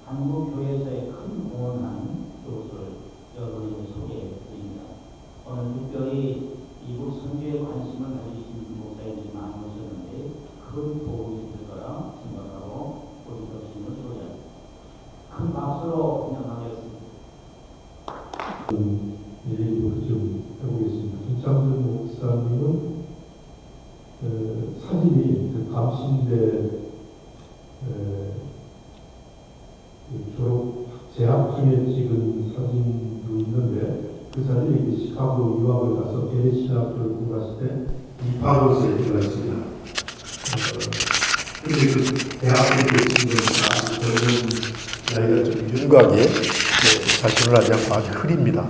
한국교회에서의 큰 공헌한 그것을 여러분에게 소개해드립니다. 오늘 특별히 이곳 선교에 관심을 가지신 목사님들이 많이 오셨는데 큰 도움이 될 거라 생각하고 우리 교수님을 소개합니다. 큰 박수로 환영하겠습니다. 얘기를 좀 해보겠습니다. 김창준 목사님은 사진이 감신대 졸업 재학 중에 찍은 사진도 있는데 그 사진이 시카고 유학을 가서 대신학교를 공부했을 때 입학으로서 얘기가 있습니다. 근데 그 대학교 때 찍은 나이가 좀 윤곽에 자신을 하지 않고 아주 흐립니다.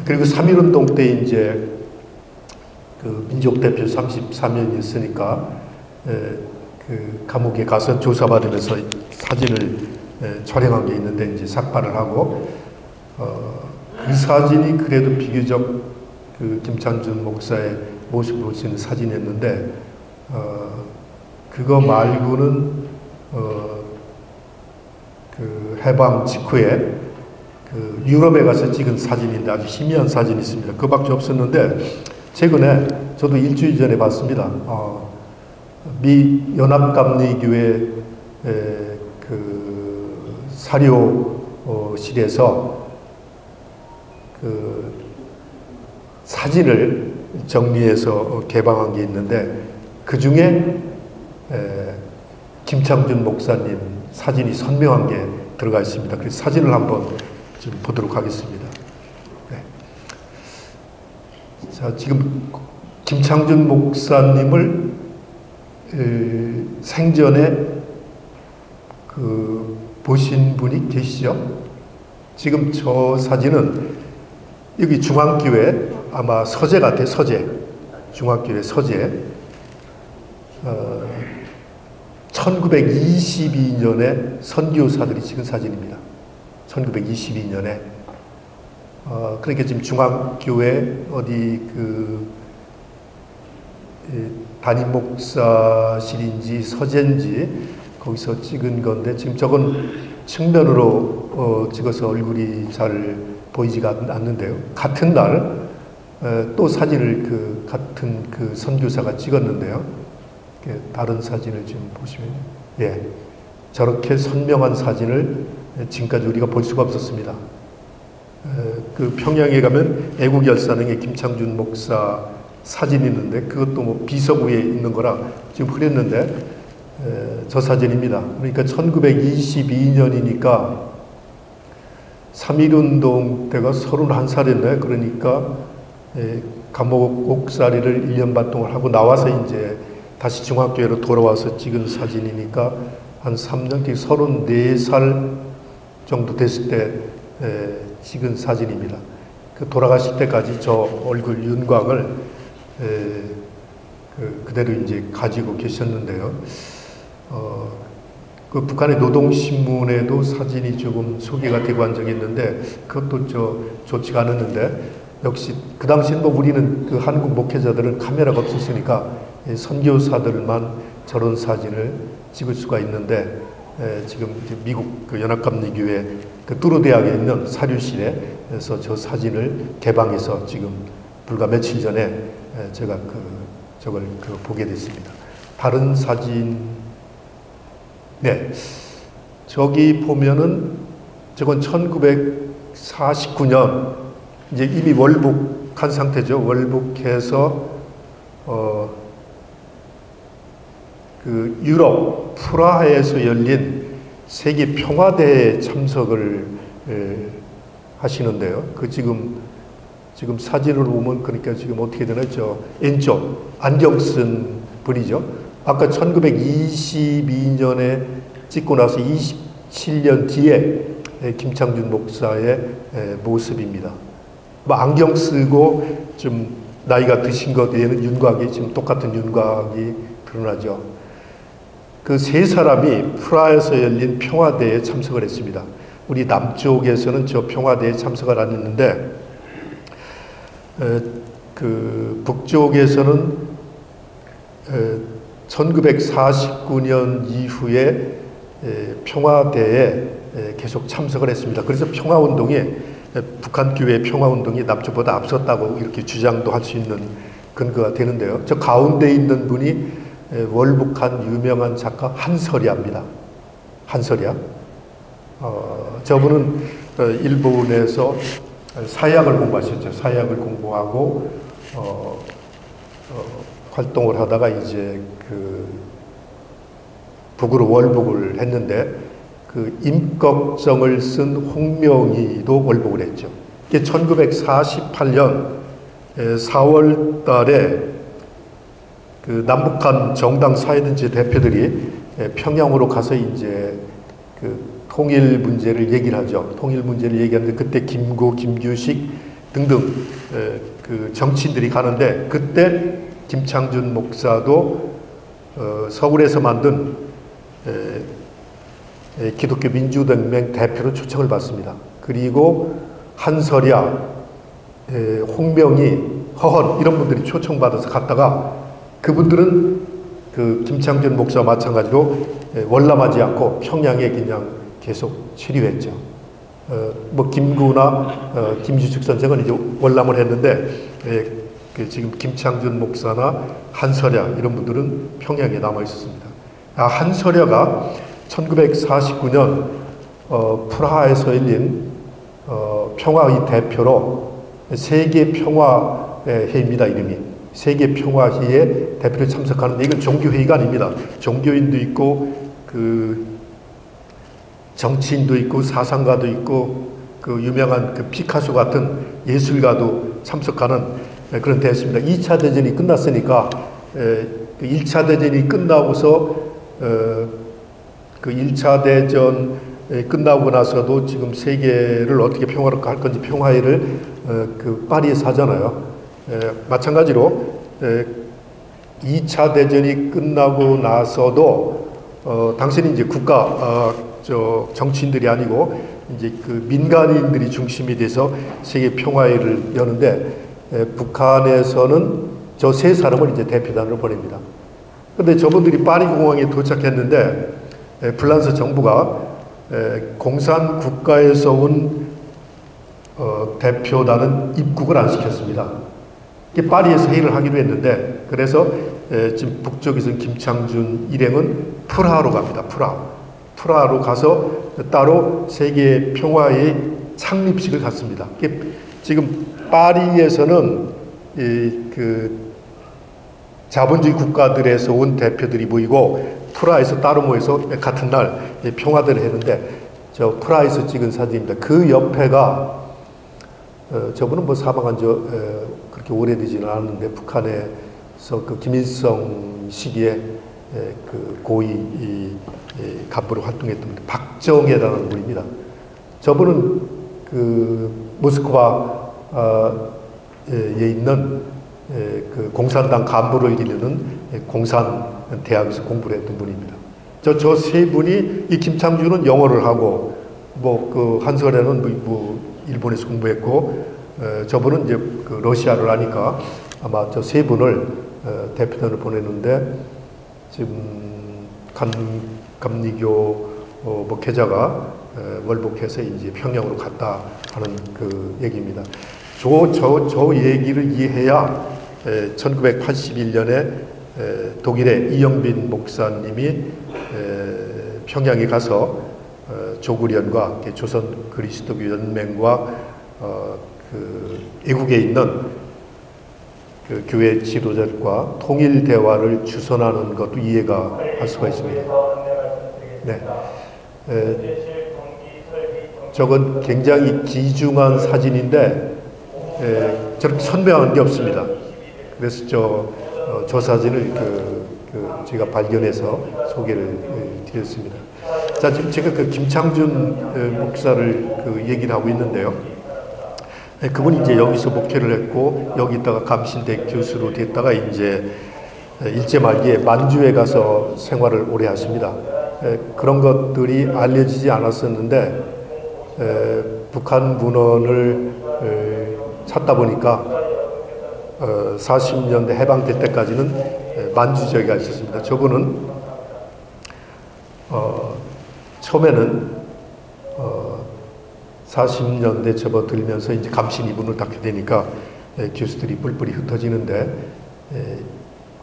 그리고 3.1운동 때 이제 그 민족대표 33년이었으니까 그 감옥에 가서 조사받으면서 사진을 촬영한 게 있는데 이제 삭발을 하고 이 사진이 그래도 비교적 그 김창준 목사의 모습을 볼 수 있는 사진이었는데 그거 말고는 그 해방 직후에 그 유럽에 가서 찍은 사진인데 아주 희미한 사진이 있습니다. 그밖에 없었는데 최근에 저도 일주일 전에 봤습니다. 미 연합감리교회 그 사료실에서 그 사진을 정리해서 개방한 게 있는데 그 중에 김창준 목사님 사진이 선명한 게 들어가 있습니다. 그래서 사진을 한번 좀 보도록 하겠습니다. 네. 자, 지금 김창준 목사님을 생전에 그 보신 분이 계시죠? 지금 저 사진은 여기 중앙교회 아마 서재 같아요. 서재. 중앙교회 서재. 1922년에 선교사들이 찍은 사진입니다. 1922년에. 그러니까 지금 중앙교회 어디 그 담임 목사실인지 서재인지 거기서 찍은 건데 지금 저건 측면으로 찍어서 얼굴이 잘 보이지가 않는데요. 같은 날 또 사진을 그 같은 그 선교사가 찍었는데요. 다른 사진을 지금 보시면 저렇게 선명한 사진을 지금까지 우리가 볼 수가 없었습니다. 그 평양에 가면 애국열사능의 김창준 목사 사진이 있는데 그것도 뭐 비서구에 있는 거라 지금 흐렸는데 저 사진입니다. 그러니까 1922년이니까 3.1운동 때가 31살이었나요? 그러니까 감옥 옥살이를 1년 반 동안 하고 나와서 이제 다시 중학교로 돌아와서 찍은 사진이니까 한 3년 뒤 34살 정도 됐을 때 찍은 사진입니다. 그 돌아가실 때까지 저 얼굴 윤곽을 그대로 이제 가지고 계셨는데요. 그 북한의 노동신문에도 사진이 조금 소개가 되고 한 적이 있는데 그것도 좋지가 않았는데 역시 그 당시엔 뭐 우리는 그 한국 목회자들은 카메라가 없었으니까 선교사들만 저런 사진을 찍을 수가 있는데 지금 미국 그 연합감리교회 그 뚜르 대학에 있는 사료실에서 저 사진을 개방해서 지금 불과 며칠 전에 제가 저걸 보게 됐습니다. 다른 사진, 저기 보면은 저건 1949년 이제 이미 월북한 상태죠. 월북해서 그 유럽 프라하에서 열린 세계 평화대회에 참석을 하시는데요. 그 지금 사진으로 보면 그러니까 지금 어떻게 되나 저 왼쪽 안경 쓴 분이죠. 아까 1922년에 찍고 나서 27년 뒤에 김창준 목사의 모습입니다. 뭐 안경 쓰고 좀 나이가 드신 것 외에는 윤곽이 지금 똑같은 윤곽이 드러나죠. 그 세 사람이 프라하에서 열린 평화대회에 참석을 했습니다. 우리 남쪽에서는 저 평화대회에 참석을 안 했는데 그 북쪽에서는 1949년 이후에 평화대에 계속 참석을 했습니다. 그래서 평화운동이 북한 교회의 평화운동이 남쪽보다 앞섰다고 이렇게 주장도 할 수 있는 근거가 되는데요. 저 가운데 있는 분이 월북한 유명한 작가 한설야입니다. 한설야. 저분은 일본에서 사회학을 공부하셨죠. 사회학을 공부하고 활동을 하다가 이제 그 북으로 월북을 했는데 그 임꺽정을 쓴 홍명희도 월북을 했죠. 이게 1948년 4월 달에 그 남북한 정당 사회단체 대표들이 평양으로 가서 이제 그 통일 문제를 얘기를 하죠. 통일 문제를 얘기하는데 그때 김구, 김규식 등등 그 정치인들이 가는데 그때 김창준 목사도 서울에서 만든 기독교 민주동맹 대표로 초청을 받습니다. 그리고 한설야, 홍명희, 허헌 이런 분들이 초청받아서 갔다가 그분들은 그 김창준 목사와 마찬가지로 월남하지 않고 평양에 그냥 계속 체류했죠. 뭐 김구나 김주식 선생은 이제 월남을 했는데 그 지금 김창준 목사나 한설야 이런 분들은 평양에 남아 있었습니다. 한설야가 1949년 프라하에서 열린 평화의 대표로 세계 평화회의입니다. 이름이 세계 평화회의에 대표로 참석하는데 이건 종교회의가 아닙니다. 종교인도 있고 그 정치인도 있고 사상가도 있고 그 유명한 그 피카소 같은 예술가도 참석하는 그런 대회였습니다. 2차 대전이 끝났으니까 그 1차 대전이 끝나고서 그 1차 대전 끝나고 나서도 지금 세계를 어떻게 평화롭게 할 건지 평화회의를 그 파리에서 하잖아요. 마찬가지로 2차 대전이 끝나고 나서도 당시는 이제 국가 정치인들이 아니고 이제 그 민간인들이 중심이 돼서 세계 평화회의를 여는데 북한에서는 저 세 사람을 이제 대표단으로 보냅니다. 근데 저분들이 파리 공항에 도착했는데 프랑스 정부가 공산 국가에서 온 대표단은 입국을 안 시켰습니다. 파리에서 회의를 하기로 했는데 그래서 지금 북쪽에서는 김창준 일행은 프라하로 갑니다. 프라하로 가서 따로 세계 평화의 창립식을 갖습니다. 지금 파리에서는 그 자본주의 국가들에서 온 대표들이 모이고 프라하에서 따로 모여서 같은 날 평화대를 했는데 저 프라하에서 찍은 사진입니다. 그 옆에가 저분은 뭐 사망한 지 그렇게 오래되지는 않았는데 북한에서 그 김일성 시기에 그 고위 간부로 활동했던 분 박정혜라는 분입니다. 저분은 그 모스크바에 있는 그 공산당 간부를 기르는 공산 대학에서 공부를 했던 분입니다. 저 세 분이 이 김창준은 영어를 하고 뭐 그 한설야는 뭐 일본에서 공부했고 저분은 이제 그 러시아를 하니까 아마 저 세 분을 대표단을 보냈는데 지금 감리교 목회자가 월북해서 이제 평양으로 갔다 하는 그 얘기입니다. 저 얘기를 이해해야 1981년에 독일의 이영빈 목사님이 평양에 가서 조국련과 조선 그리스도교 연맹과 그 외국에 있는 그 교회 지도자들과 통일 대화를 주선하는 것도 이해가 할 수가 있습니다. 네. 저건 굉장히 귀중한 사진인데 저렇게 선명한 게 없습니다. 그래서 저 사진을 제가 발견해서 소개를 드렸습니다. 자, 지금 제가 그 김창준 목사를 그 얘기를 하고 있는데요. 그분이 이제 여기서 목회를 했고 여기다가 감신대 교수로 됐다가 이제 일제 말기에 만주에 가서 생활을 오래 하십니다. 그런 것들이 알려지지 않았었는데 북한 문헌을 찾다 보니까 40년대 해방될 때까지는 만주 지역에 있었습니다. 저분은 처음에는 40년대 접어들면서 이제 감신이 문을 닫게 되니까 교수들이 뿔뿔이 흩어지는데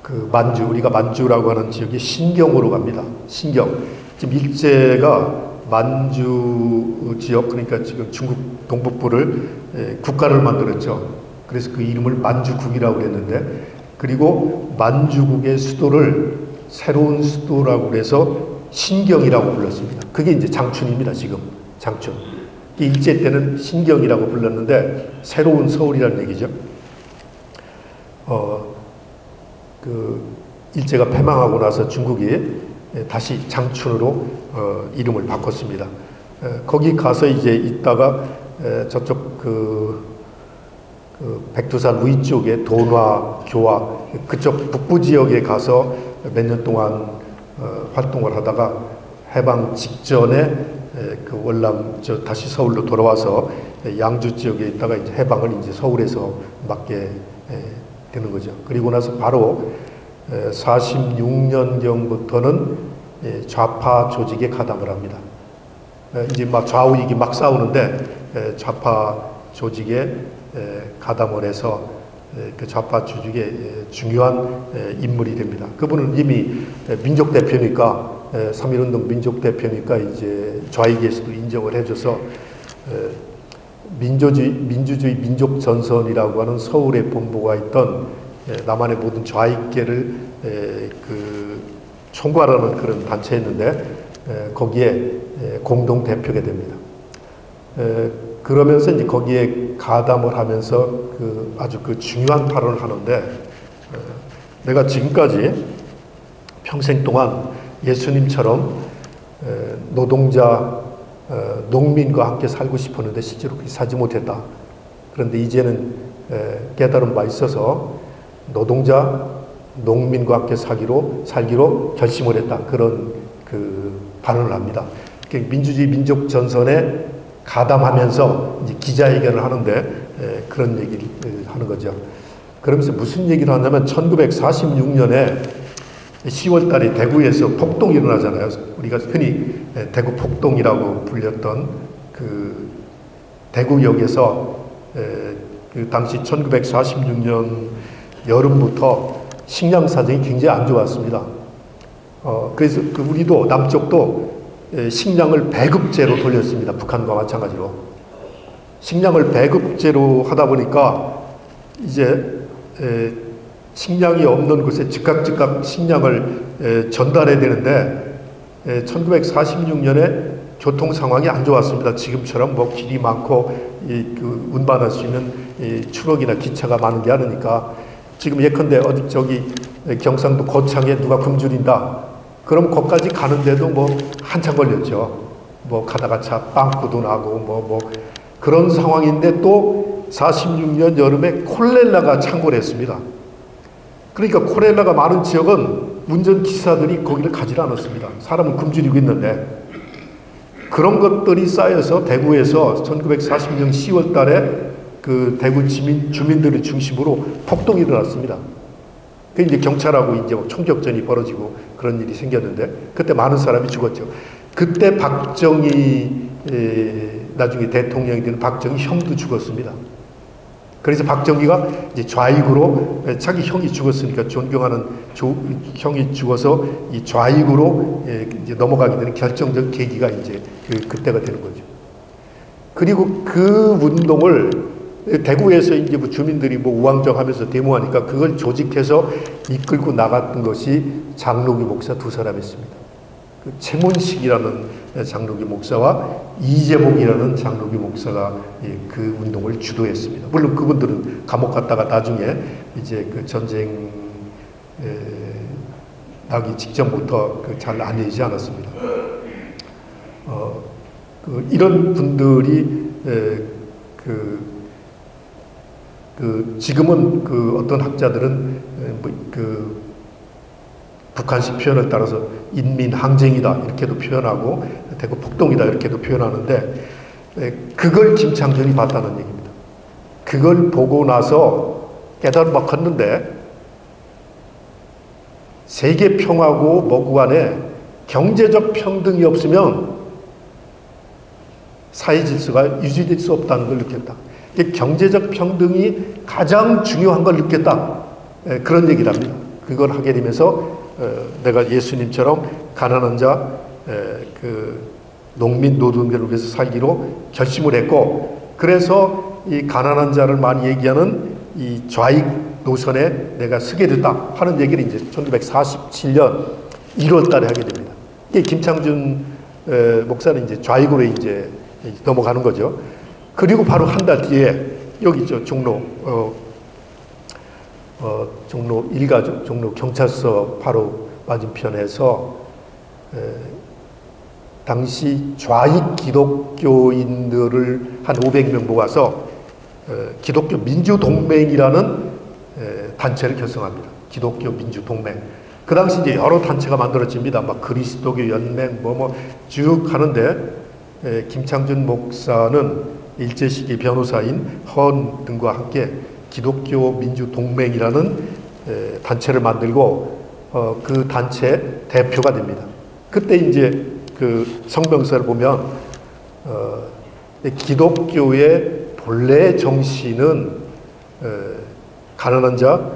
그 만주, 우리가 만주라고 하는 지역이 신경으로 갑니다. 신경. 지금 일제가 만주 지역, 그러니까 지금 중국 동북부를 국가를 만들었죠. 그래서 그 이름을 만주국이라고 했는데, 그리고 만주국의 수도를 새로운 수도라고 해서 신경이라고 불렀습니다. 그게 이제 장춘입니다. 지금 장춘. 일제 때는 신경이라고 불렀는데 새로운 서울이라는 얘기죠. 그 일제가 패망하고 나서 중국이 다시 장춘으로 이름을 바꿨습니다. 거기 가서 이제 있다가 저쪽 그 백두산 위쪽에 돈화, 교화 그쪽 북부 지역에 가서 몇 년 동안 활동을 하다가 해방 직전에 그 월남 다시 서울로 돌아와서 양주 지역에 있다가 이제 해방을 이제 서울에서 맞게 되는 거죠. 그리고 나서 바로 46년경부터는 좌파 조직에 가담을 합니다. 이제 막 좌우익이 막 싸우는데 좌파 조직에 가담을 해서 그 좌파 조직의 중요한 인물이 됩니다. 그분은 이미 민족 대표니까 3.1운동 민족 대표니까 이제 좌익에서도 인정을 해줘서 민주주의 민족전선이라고 하는 서울에 본부가 있던 남한의 모든 좌익계를 그 총괄하는 그런 단체였는데 거기에 공동 대표가 됩니다. 그러면서 이제 거기에 가담을 하면서 그 아주 그 중요한 발언을 하는데, 내가 지금까지 평생 동안 예수님처럼 노동자, 농민과 함께 살고 싶었는데 실제로 그렇게 살지 못했다. 그런데 이제는 깨달은 바 있어서 노동자, 농민과 함께 살기로 결심을 했다. 그런 그 발언을 합니다. 민주주의 민족 전선에 가담하면서 이제 기자회견을 하는데 그런 얘기를 하는 거죠. 그러면서 무슨 얘기를 하냐면 1946년에 10월 달에 대구에서 폭동이 일어나잖아요. 우리가 흔히 대구 폭동이라고 불렸던 그 대구역에서 그 당시 1946년 여름부터 식량 사정이 굉장히 안 좋았습니다. 그래서 우리도 남쪽도 식량을 배급제로 돌렸습니다. 북한과 마찬가지로. 식량을 배급제로 하다 보니까 이제 식량이 없는 곳에 즉각 식량을 전달해야 되는데 1946년에 교통 상황이 안 좋았습니다. 지금처럼 뭐 길이 많고 그 운반할 수 있는 추럭이나 기차가 많은 게 아니니까, 지금 예컨대 어디 저기 경상도 거창에 누가 굶주린다. 그럼 거기까지 가는데도 뭐 한참 걸렸죠. 뭐 가다가 차 빵꾸도 나고 뭐 그런 상황인데 또 46년 여름에 콜레라가 창궐 했습니다. 그러니까 콜레라가 많은 지역은 운전기사들이 거기를 가지 않았습니다. 사람은 굶주리고 있는데. 그런 것들이 쌓여서 대구에서 1940년 10월 달에 그 대구 주민들을 중심으로 폭동이 일어났습니다. 그 이제 경찰하고 이제 총격전이 벌어지고 그런 일이 생겼는데 그때 많은 사람이 죽었죠. 그때 박정희 나중에 대통령이 된 박정희 형도 죽었습니다. 그래서 박정희가 이제 좌익으로 자기 형이 죽었으니까 존경하는 형이 죽어서 이 좌익으로 이제 넘어가게 되는 결정적 계기가 이제 그때가 되는 거죠. 그리고 그 운동을 대구에서 이제 뭐 주민들이 뭐 우왕좌왕하면서 데모하니까 그걸 조직해서 이끌고 나갔던 것이 장로기 목사 두 사람이었습니다. 그 최문식이라는 장로기 목사와 이재복이라는 장로기 목사가 그 운동을 주도했습니다. 물론 그분들은 감옥 갔다가 나중에 이제 그 전쟁 나기 직전부터 잘 알려지지 않았습니다. 이런 분들이 지금은 어떤 학자들은 북한식 표현을 따라서 인민항쟁이다 이렇게도 표현하고 대구 폭동이다 이렇게도 표현하는데, 그걸 김창전이 봤다는 얘기입니다. 그걸 보고 나서 깨달음 막 컸는데, 세계 평화고 뭐고 간에 경제적 평등이 없으면 사회 질서가 유지될 수 없다는 걸 느꼈다. 경제적 평등이 가장 중요한 걸 느꼈다. 그런 얘기를 합니다. 그걸 하게 되면서 내가 예수님처럼 가난한 자, 농민 노동자를 위해서 살기로 결심을 했고, 그래서 이 가난한 자를 많이 얘기하는 이 좌익 노선에 내가 서게 됐다 하는 얘기를 이제 1947년 1월 달에 하게 됩니다. 이게 김창준 목사는 이제 좌익으로 이제 넘어가는 거죠. 그리고 바로 한 달 뒤에 여기 종로 일가족 종로 경찰서 바로 맞은편에서 당시 좌익 기독교인들을 한 500명 모아서 기독교 민주동맹이라는 단체를 결성합니다. 기독교 민주동맹. 그 당시 이제 여러 단체가 만들어집니다. 막 그리스도교 연맹 쭉 하는데 김창준 목사는 일제시기 변호사인 허은 등과 함께 기독교 민주동맹이라는 단체를 만들고 그 단체 대표가 됩니다. 그때 이제 그 성명서를 보면 기독교의 본래 정신은 가난한 자,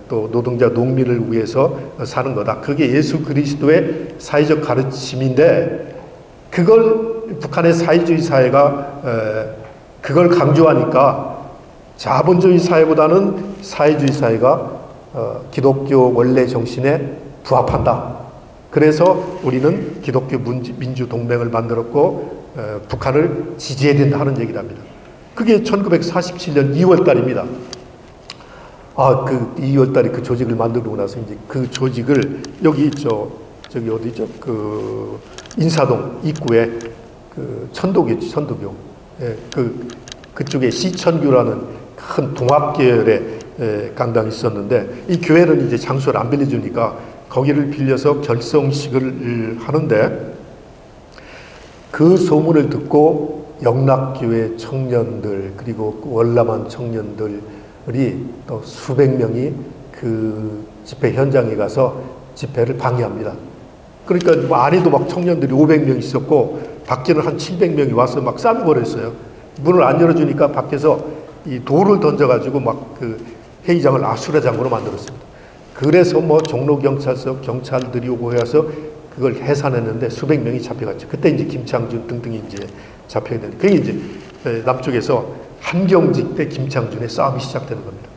또 노동자, 농민을 위해서 사는 거다. 그게 예수 그리스도의 사회적 가르침인데 그걸 북한의 사회주의 사회가 그걸 강조하니까 자본주의 사회보다는 사회주의 사회가 기독교 원래 정신에 부합한다. 그래서 우리는 기독교 민주동맹을 만들었고 북한을 지지해야 된다 하는 얘기를 합니다. 그게 1947년 2월 달입니다. 그 2월 달에 그 조직을 만들고 나서 이제 그 조직을 여기 저기 어디죠? 그 인사동 입구에 그 천도교. 그쪽에 시천교라는 큰 동학계열의 강당이 있었는데 이 교회는 이제 장소를 안 빌려주니까 거기를 빌려서 결성식을 하는데 그 소문을 듣고 영락교회 청년들 그리고 월남한 청년들이 또 수백 명이 그 집회 현장에 가서 집회를 방해합니다. 그러니까 뭐 안에도 막 청년들이 500명 있었고 밖에는 한 700명이 와서 막 싸움이 벌였어요. 문을 안 열어주니까 밖에서 이 돌을 던져가지고 막 그 회의장을 아수라장으로 만들었습니다. 그래서 뭐 종로경찰서 경찰들이 오고 해서 그걸 해산했는데 수백 명이 잡혀갔죠. 그때 이제 김창준 등등이 이제 잡혀야 되는데 그게 이제 남쪽에서 한경직 때 김창준의 싸움이 시작되는 겁니다.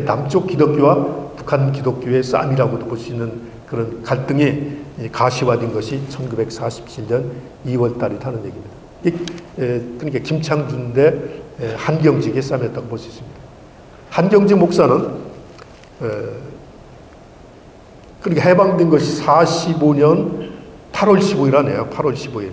남쪽 기독교와 북한 기독교의 싸움이라고도 볼 수 있는 그런 갈등이 가시화된 것이 1947년 2월 달이라는 얘기입니다. 그러니까 김창준 대 한경직의 싸움이었다고 볼 수 있습니다. 한경직 목사는 그러니까 해방된 것이 45년 8월 15일 하네요. 8월 15일.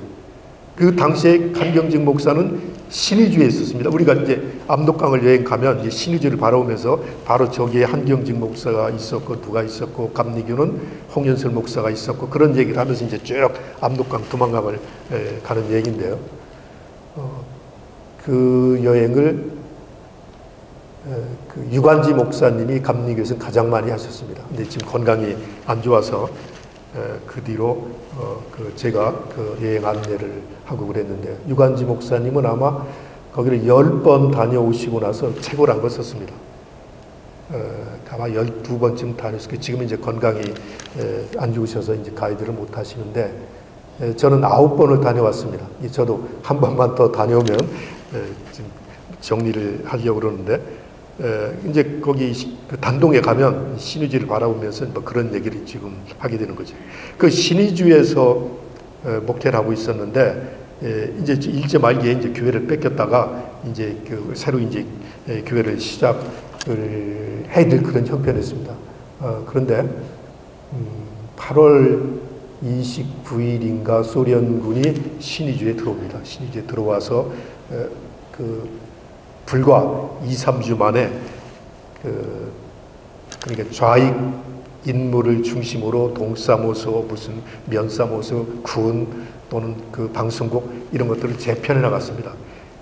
그 당시에 한경직 목사는 신의주에 있었습니다. 우리가 이제 압록강을 여행 가면 이제 신의주를 바라보면서 바로 저기에 한경직 목사가 있었고 누가 있었고 감리교는 홍연설 목사가 있었고 그런 얘기를 하면서 이제 쭉 압록강 두만강을 가는 얘기인데요. 그 여행을 그 유관지 목사님이 감리교에서 가장 많이 하셨습니다. 근데 지금 건강이 안 좋아서 그 뒤로 제가 그 여행 안내를 하고 그랬는데 유관지 목사님은 아마 거기를 10번 다녀오시고 나서 최고란 걸 썼습니다. 아마 12번쯤 다녔을 거예요. 지금 이제 건강이 안 좋으셔서 이제 가이드를 못 하시는데 저는 9번을 다녀왔습니다. 저도 한 번만 더 다녀오면 지금 정리를 하려고 그러는데 이제 거기 그 단동에 가면 신의주를 바라보면서 뭐 그런 얘기를 지금 하게 되는 거죠. 그 신의주에서 목회를 하고 있었는데 이제 일제 말기에 이제 교회를 뺏겼다가 이제 그 새로 이제 교회를 시작을 해야 될 그런 형편이었습니다. 그런데 8월 29일인가 소련군이 신의주에 들어옵니다. 신의주에 들어와서 그 불과 2, 3주 만에 그러니까 좌익 인물을 중심으로 동사무소, 무슨 면사무소, 군 또는 그 방송국 이런 것들을 재편해 나갔습니다.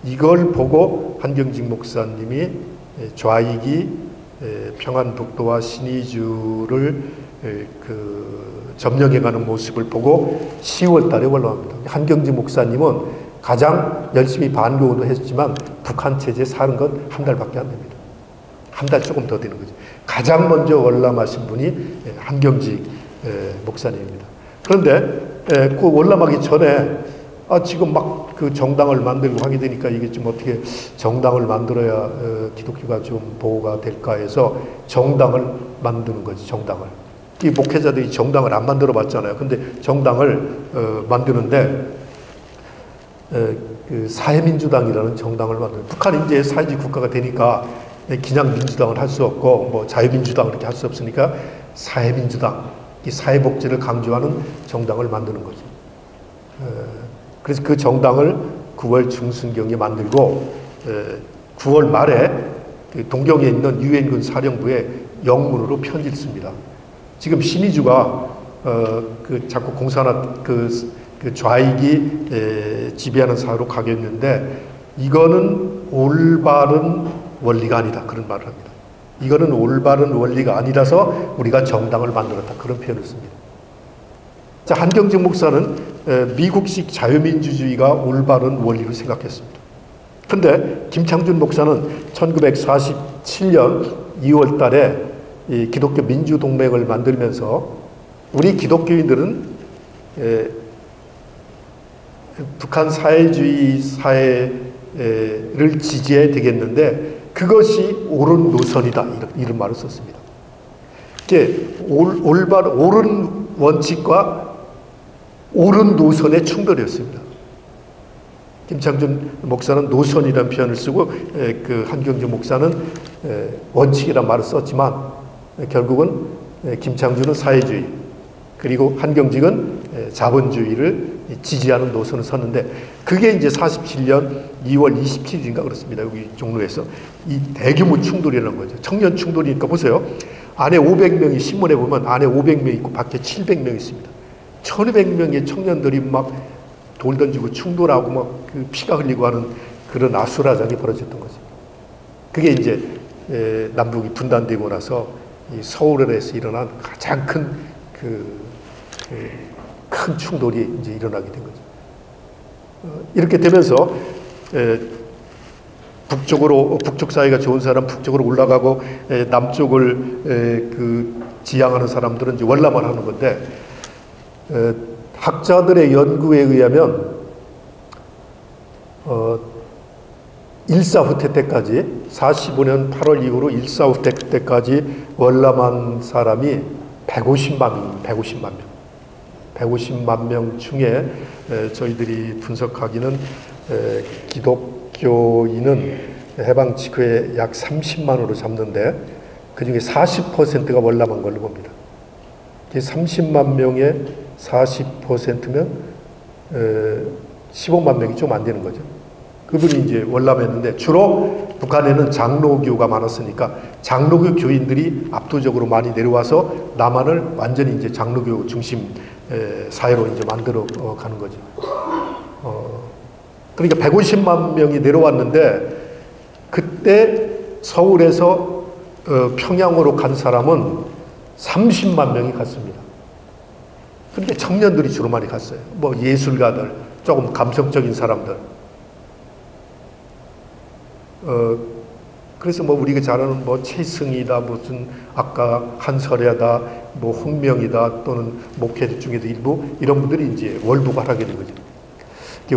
이걸 보고 한경직 목사님이 좌익이 평안북도와 신의주를 점령해가는 모습을 보고 10월 달에 올라옵니다. 한경직 목사님은 가장 열심히 반공도 했지만 북한 체제에 사는 건 한 달밖에 안 됩니다. 한 달 조금 더 되는 거죠. 가장 먼저 월남하신 분이 한경직 목사님입니다. 그런데 그 월남하기 전에 지금 막 그 정당을 만들고 하게 되니까 이게 좀 어떻게 정당을 만들어야 기독교가 좀 보호가 될까 해서 정당을 만드는 거지, 정당을. 이 목회자들이 정당을 안 만들어 봤잖아요. 근데 정당을 만드는데 그 사회민주당이라는 정당을 만들어요. 북한이 이제 사회주의 국가가 되니까 그냥 민주당을 할 수 없고 뭐 자유민주당 이렇게 할 수 없으니까 사회민주당, 이 사회복지를 강조하는 정당을 만드는 거죠. 그래서 그 정당을 9월 중순경에 만들고 9월 말에 동경에 있는 유엔군 사령부에 영문으로 편지를 씁니다. 지금 신의주가 그 자꾸 공산화 그 좌익이 지배하는 사회로 가겠는데 이거는 올바른 원리가 아니다, 그런 말을 합니다. 이거는 올바른 원리가 아니라서 우리가 정당을 만들었다, 그런 표현을 씁니다. 자, 한경직 목사는 미국식 자유민주주의가 올바른 원리로 생각했습니다. 근데 김창준 목사는 1947년 2월 달에 이 기독교 민주동맹을 만들면서 우리 기독교인들은 북한 사회주의 사회를 지지해야 되겠는데 그것이 옳은 노선이다, 이런 말을 썼습니다. 이게 옳은 원칙과 옳은 노선의 충돌이었습니다. 김창준 목사는 노선이라는 표현을 쓰고 그 한경직 목사는 원칙이라는 말을 썼지만 결국은 김창준은 사회주의 그리고 한경직은 자본주의를 지지하는 노선을 섰는데 그게 이제 47년 2월 27일인가 그렇습니다. 여기 종로에서 이 대규모 충돌이라는 거죠. 청년 충돌이니까 보세요. 안에 500명이 신문에 보면 안에 500명 있고 밖에 700명 있습니다. 1200명의 청년들이 막 돌 던지고 충돌하고 막 그 피가 흘리고 하는 그런 아수라장이 벌어졌던 거죠. 그게 이제 남북이 분단되고 나서 이 서울에서 일어난 가장 큰 큰 충돌이 이제 일어나게 된 거죠. 이렇게 되면서 북쪽 사이가 좋은 사람 북쪽으로 올라가고 남쪽을 지향하는 사람들은 이제 월남을 하는 건데 학자들의 연구에 의하면 일사후퇴 때까지 45년 8월 이후로 일사후퇴 때까지 월남한 사람이 150만 명 중에 저희들이 분석하기는 기독교인은 해방 직후에 약 30만으로 잡는데 그중에 40%가 월남한 걸로 봅니다. 30만 명의 40%면 15만 명이 좀 안 되는 거죠. 그분이 이제 월남했는데 주로 북한에는 장로교가 많았으니까 장로교 교인들이 압도적으로 많이 내려와서 남한을 완전히 이제 장로교 중심 사회로 이제 만들어 가는 거죠. 그러니까 150만 명이 내려왔는데 그때 서울에서 평양으로 간 사람은 30만 명이 갔습니다. 그런데 청년들이 주로 많이 갔어요. 뭐 예술가들, 조금 감성적인 사람들. 그래서 뭐 우리가 잘 아는 뭐 최승희다, 무슨 아까 한설야다, 뭐 홍명이다, 또는 목회자 중에도 일부 이런 분들이 이제 월북을 하게 된 거죠.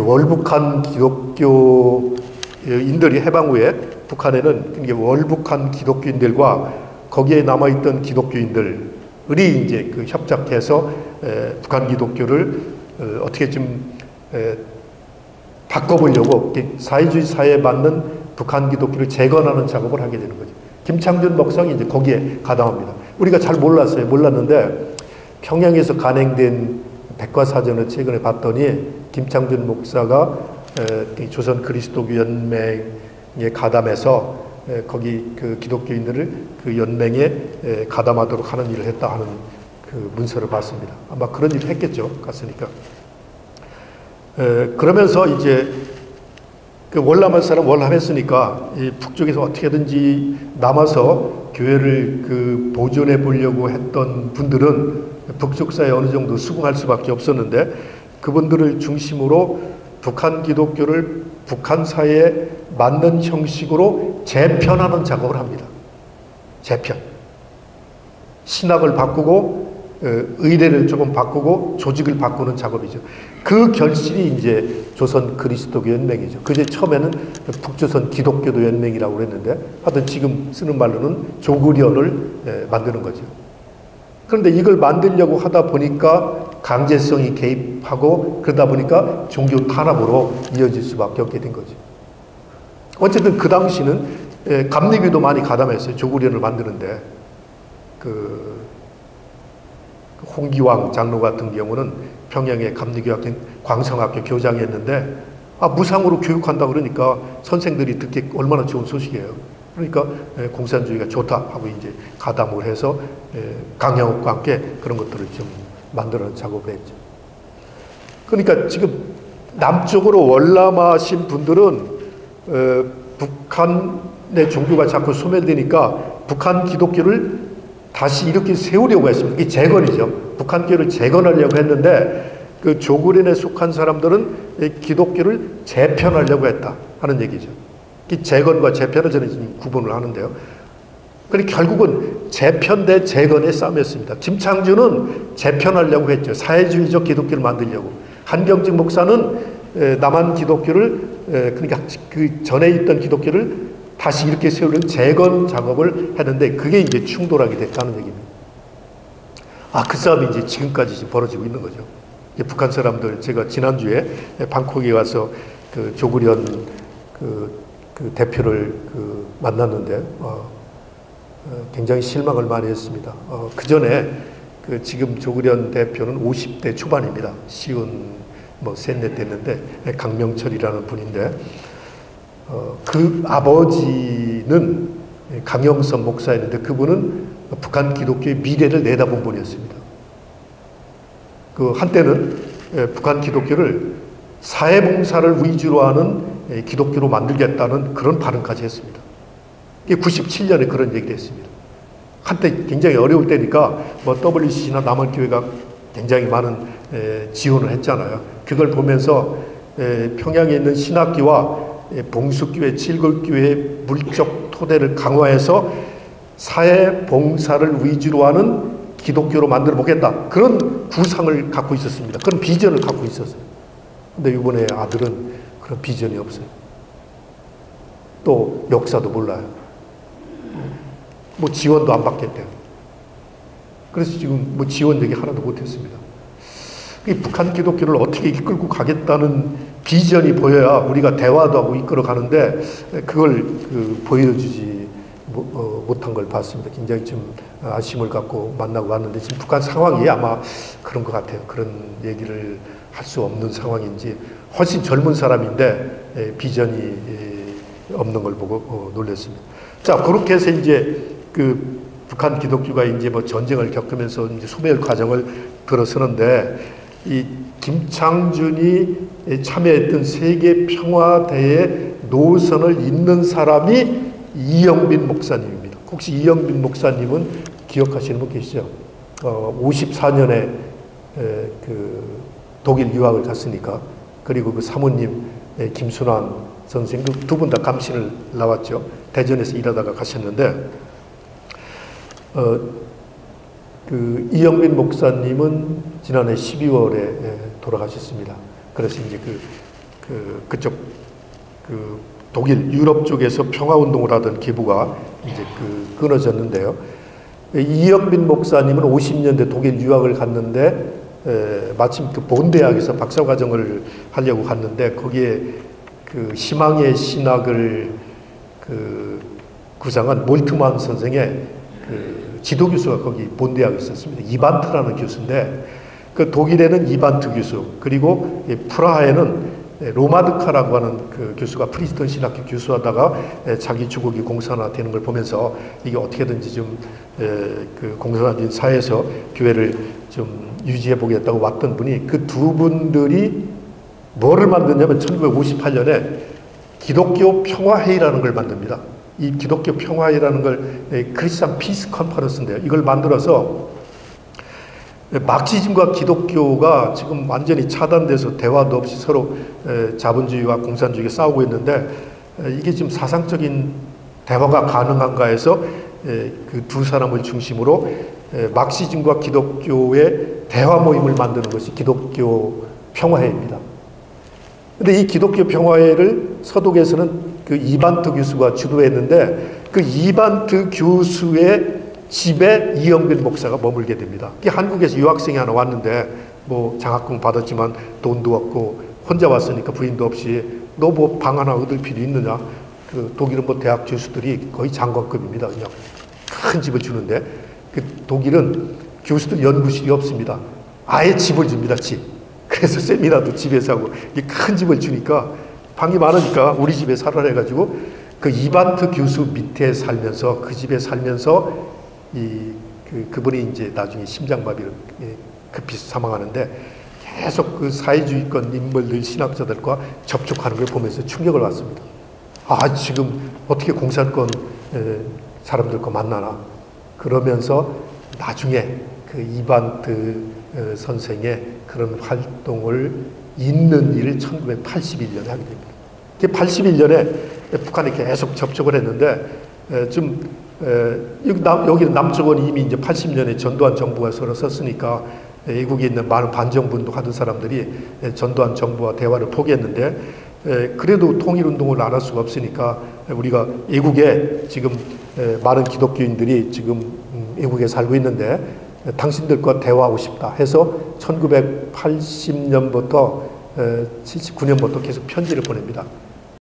월북한 기독교인들이 해방 후에 북한에는 월북한 기독교인들과 거기에 남아있던 기독교인들이 이제 그 협작해서 북한 기독교를 어떻게 좀 바꿔보려고 사회주의 사회에 맞는 북한 기독교를 재건하는 작업을 하게 되는 거죠. 김창준 목사가 이제 거기에 가담합니다. 우리가 잘 몰랐는데 평양에서 간행된 백과사전을 최근에 봤더니 김창준 목사가 조선 그리스도교 연맹에 가담해서 거기 그 기독교인들을 그 연맹에 가담하도록 하는 일을 했다 하는 그 문서를 봤습니다. 아마 그런 일을 했겠죠. 갔으니까. 그러면서 이제 그 월남한 사람 월남했으니까 이 북쪽에서 어떻게든지 남아서 교회를 그 보존해 보려고 했던 분들은 북쪽 사회에 어느 정도 수긍할 수밖에 없었는데 그분들을 중심으로 북한 기독교를 북한 사회에 맞는 형식으로 재편하는 작업을 합니다. 재편. 신학을 바꾸고 의례를 조금 바꾸고 조직을 바꾸는 작업이죠. 그 결실이 이제 조선 그리스도교 연맹이죠. 그제 처음에는 북조선 기독교도 연맹이라고 그랬는데 하여튼 지금 쓰는 말로는 조국연을 만드는 거죠. 그런데 이걸 만들려고 하다 보니까 강제성이 개입하고 그러다 보니까 종교 탄압으로 이어질 수밖에 없게 된 거죠. 어쨌든 그 당시는 감리교도 많이 가담했어요. 조국연을 만드는데 그 홍기왕 장로 같은 경우는 평양의 감리교학교 광성학교 교장이었는데 무상으로 교육한다 그러니까 선생들이 듣기 얼마나 좋은 소식이에요. 그러니까 공산주의가 좋다 하고 이제 가담을 해서 강영욱과 함께 그런 것들을 좀 만드는 작업을 했죠. 그러니까 지금 남쪽으로 월남하신 분들은 북한의 종교가 자꾸 소멸되니까 북한 기독교를 다시 이렇게 세우려고 했습니다. 이게 재건이죠. 북한교를 재건하려고 했는데 그 조국연에 속한 사람들은 기독교를 재편하려고 했다 하는 얘기죠. 이 재건과 재편을 저는 지금 구분을 하는데요. 그러니까 결국은 재편 대 재건의 싸움이었습니다. 김창준은 재편하려고 했죠. 사회주의적 기독교를 만들려고. 한경직 목사는 남한 기독교를 그러니까 그 전에 있던 기독교를 다시 이렇게 세우는 재건 작업을 했는데 그게 이제 충돌하게 됐다는 얘기입니다. 그 싸움이 이제 지금까지 지금 벌어지고 있는 거죠. 북한 사람들 제가 지난주에 방콕에 가서 그 조국연 그 대표를 만났는데 굉장히 실망을 많이 했습니다. 그 전에 그 지금 조국연 대표는 50대 초반입니다. 시운 셋넷 됐는데 강명철이라는 분인데 그 아버지는 강영선 목사였는데 그분은 북한 기독교의 미래를 내다본 분이었습니다. 그 한때는 북한 기독교를 사회봉사를 위주로 하는 기독교로 만들겠다는 그런 발언까지 했습니다. 97년에 그런 얘기를 했습니다. 한때 굉장히 어려울 때니까 WCC나 남한교회가 굉장히 많은 지원을 했잖아요. 그걸 보면서 평양에 있는 신학교와 봉수교회, 칠골교회의 물적 토대를 강화해서 사회봉사를 위주로 하는 기독교로 만들어 보겠다. 그런 구상을 갖고 있었습니다. 그런 비전을 갖고 있었어요. 근데 이번에 아들은 그런 비전이 없어요. 또 역사도 몰라요. 지원도 안 받겠대요. 그래서 지금 지원 얘기 하나도 못했습니다. 북한 기독교를 어떻게 이끌고 가겠다는 비전이 보여야 우리가 대화도 하고 이끌어 가는데 그걸 보여주지 못한 걸 봤습니다. 굉장히 좀 아쉬움을 갖고 만나고 왔는데 지금 북한 상황이 아마 그런 것 같아요. 그런 얘기를 할 수 없는 상황인지 훨씬 젊은 사람인데 비전이 없는 걸 보고 놀랐습니다. 자, 그렇게 해서 이제 그 북한 기독교가 이제 전쟁을 겪으면서 이제 소멸 과정을 들어서는데 이 김창준이 참여했던 세계 평화대회 노선을 잇는 사람이 이영빈 목사님입니다. 혹시 이영빈 목사님은 기억하시는 분 계시죠? 54년에 그 독일 유학을 갔으니까 그리고 그 사모님 김순환 선생 두 분 다 감신을 나왔죠. 대전에서 일하다가 가셨는데 그 이영빈 목사님은 지난해 12월에 돌아가셨습니다. 그래서 이제 그쪽 독일 유럽 쪽에서 평화 운동을 하던 기부가 이제 끊어졌는데요. 이영빈 목사님은 50년대 독일 유학을 갔는데 마침 그 본 대학에서 박사과정을 하려고 갔는데 거기에 그 희망의 신학을 구상한 몰트만 선생의 지도 교수가 거기 본 대학에 있었습니다. 이반트라는 교수인데 그 독일에는 이반트 교수 그리고 프라하에는 로마드카라고 하는 그 교수가 프리스턴 신학교 교수하다가 자기 조국이 공산화되는 걸 보면서 이게 어떻게든지 좀 그 공산화된 사회에서 교회를 좀 유지해 보겠다고 왔던 분이 그 두 분들이 뭐를 만드냐면 1958년에 기독교 평화회의라는 걸 만듭니다. 이 기독교 평화회의라는 걸 크리스찬 피스 컨퍼런스인데요. 이걸 만들어서 막시즘과 기독교가 지금 완전히 차단돼서 대화도 없이 서로 자본주의와 공산주의가 싸우고 있는데, 이게 지금 사상적인 대화가 가능한가 해서 그 두 사람을 중심으로 막시즘과 기독교의 대화 모임을 만드는 것이 기독교 평화회입니다. 근데 이 기독교 평화회를 서독에서는 그 이반트 교수가 주도했는데, 그 이반트 교수의 집에 이영빈 목사가 머물게 됩니다. 한국에서 유학생이 하나 왔는데 뭐 장학금 받았지만 돈도 없고 혼자 왔으니까 부인도 없이 너 뭐 방 하나 얻을 필요 있느냐? 그 독일은 뭐 대학 교수들이 거의 장관급입니다. 그냥 큰 집을 주는데, 그 독일은 교수들 연구실이 없습니다. 아예 집을 줍니다. 집. 그래서 세미나도 집에서 하고 이 큰 집을 주니까 방이 많으니까 우리 집에 살아라 해가지고 그 이반트 교수 밑에 살면서, 그 집에 살면서 그분이 이제 나중에 심장마비로 급히 사망하는데, 계속 그 사회주의권 인물들, 신학자들과 접촉하는 걸 보면서 충격을 받습니다. 아, 지금 어떻게 공산권 사람들과 만나나. 그러면서 나중에 그 이반트 선생의 그런 활동을 잇는 일을 1981년에 하게 됩니다. 81년에 북한에 계속 접촉을 했는데, 여기는 남쪽은 이미 이제 80년에 전두환 정부가 서로 썼으니까 외국에 있는 많은 반정분도 하던 사람들이 전두환 정부와 대화를 포기했는데, 그래도 통일운동을 안 할 수가 없으니까 우리가 외국에 지금 많은 기독교인들이 지금 외국에 살고 있는데 당신들과 대화하고 싶다 해서 1980년부터 79년부터 계속 편지를 보냅니다.